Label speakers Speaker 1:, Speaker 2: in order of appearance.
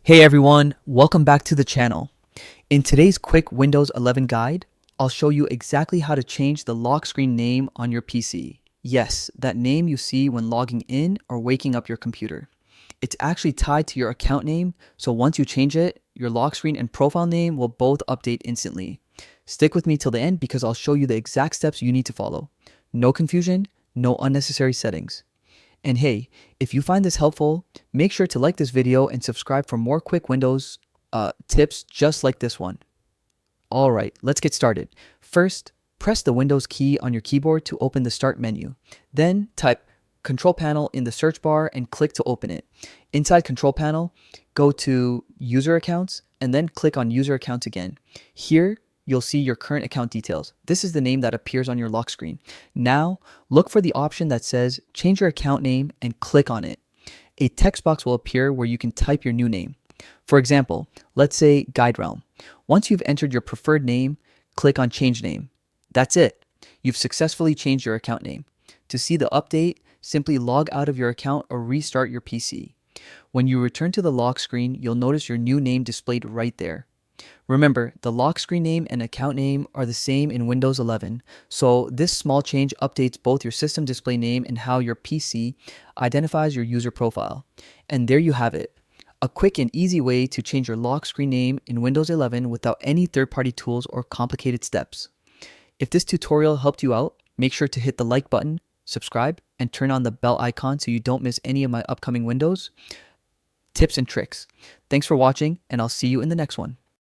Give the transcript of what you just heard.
Speaker 1: Hey everyone, welcome back to the channel. In today's quick Windows 11 guide, I'll show you exactly how to change the lock screen name on your PC. Yes, that name you see when logging in or waking up your computer. It's actually tied to your account name, so once you change it, your lock screen and profile name will both update instantly. Stick with me till the end because I'll show you the exact steps you need to follow. No confusion, no unnecessary settings. And hey, if you find this helpful, make sure to like this video and subscribe for more quick Windows tips just like this one. All right, let's get started. First, press the Windows key on your keyboard to open the Start menu. Then type Control Panel in the search bar and click to open it. Inside Control Panel, go to User Accounts and then click on User Accounts again. Here, you'll see your current account details. This is the name that appears on your lock screen. Now, look for the option that says Change your account name and click on it. A text box will appear where you can type your new name. For example, let's say Guide Realm. Once you've entered your preferred name, click on Change Name. That's it. You've successfully changed your account name. To see the update, simply log out of your account or restart your PC. When you return to the lock screen, you'll notice your new name displayed right there. Remember, the lock screen name and account name are the same in Windows 11, so this small change updates both your system display name and how your PC identifies your user profile. And there you have it. A quick and easy way to change your lock screen name in Windows 11 without any third-party tools or complicated steps. If this tutorial helped you out, make sure to hit the like button, subscribe, and turn on the bell icon so you don't miss any of my upcoming Windows tips and tricks. Thanks for watching, and I'll see you in the next one.